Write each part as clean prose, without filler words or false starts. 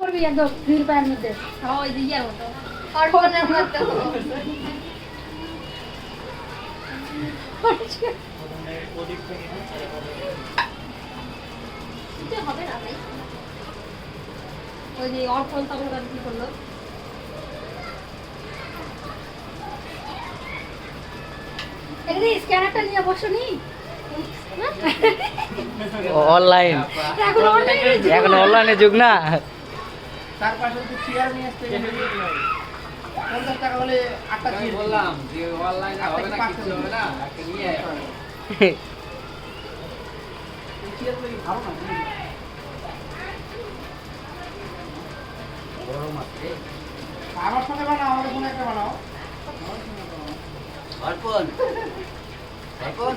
করবি একদম গ্রিল পায়ের মধ্যে ওই যে ইয়ার মতো আর কোনের মধ্যে হবে না ভাই ওই যে অর্পণ তখন কি করলো এখানে স্ক্যানারটা নিয়ে বসনি অনলাইন এখন অনলাইনে যুগ না তার পাশে যদি চেয়ার নিয়ে আসতে গেলে 50 টাকা হলে 8টা চেয়ার বললাম যে অনলাইনে হবে না কিছু হবে না একটা নিয়ে আয় চেয়ারগুলো কি ভালো না বড় মাছ আমার সঙ্গে বানাও আমাদের কোনো একটা বানাও অর্পণ অর্পণ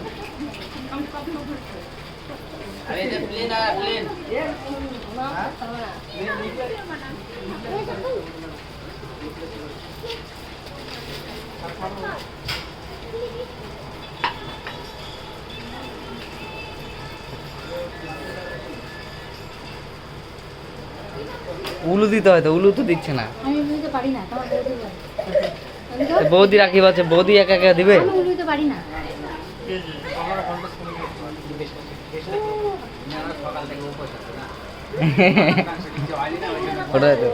আরে এটা প্লেন আর প্লেন উলু দিতে হয় তো উলু তো দিচ্ছে না আমি উলুতে পারি না তোমার বৌদি বলে বৌদি রাখি আছে বৌদি একা একা দিবে আমি উলুতে পারি না সকাল থেকে উপোস আছে না কিছু হয়নি না ওটাই তো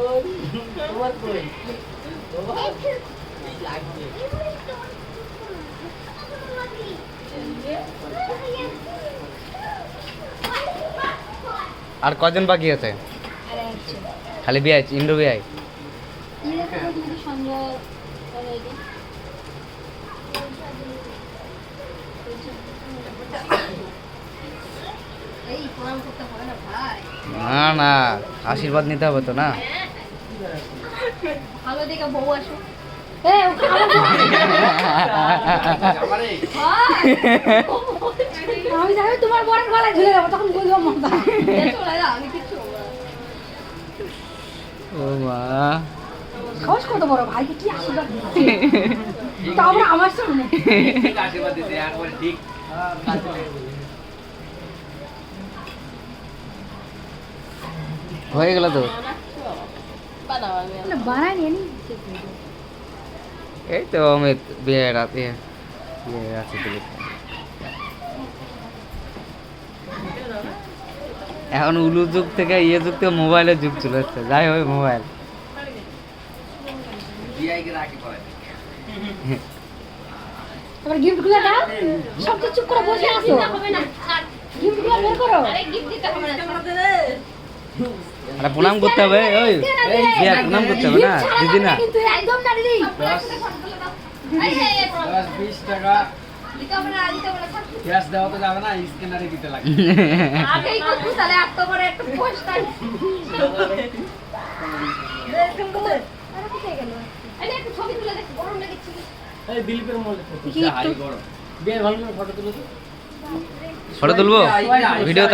আর কজন বাকি আছে আরে আচ্ছা খালি বিআই ইন্দ্র বিআই এই দেখো তোমাদের সঙ্গে এই প্রণাম করতে হবে না ভাই না না আশীর্বাদ নিতে হবে তো না ভালো দেখে বউ আসো এই ওকে আমারে আমি জানি তোমার বরের গলায় ঝুলে যাবো তখন বুঝবো মজা চলে যা আমি কিছু বলবো না। ও মা সাহস কত বড় ভাইকে কি আশীর্বাদ দিচ্ছে তারপরে আমার সামনে ঠিক আশীর্বাদ দিতে একবার ঠিক হয়ে গেল তো না বানাই নিয়ে নি এই তো অমিত বিয়ে রাতে বিয়ে আছে তো এখন উলু যুগ থেকে ইয়ে যুগ থেকে মোবাইলের যুগ চলে এসছে যাই হবে মোবাইল বিআই কে রাখি পড়ে এবার গিফট গুলো দাও সব তো চুপ করে বসে আছো হবে না ছাড় গিফট গুলো বের করো আরে গিফট দিতে হবে না আরে প্রণাম করতে হবে ওই বিয়ে প্রণাম করতে হবে না দিদি না কিন্তু একদম না দিদি এই 10-20 টাকা দিতে হবে না দিতে হবে না ছাড়। ক্যাশ দেওয়া তো যাবে না স্ক্যানারে দিতে লাগে আগেই তো তাহলে এত বড় একটা পোস্টার দেখুন তো আরে কোথায় গেল আরে একটু ছবি তুলে দেখ গরম লেগেছে এই দিলীপের মোবাইলে ফটো হাই বড় বিয়ের ভালো ফটো তুলো তো ফটো তুলবো ভিডিও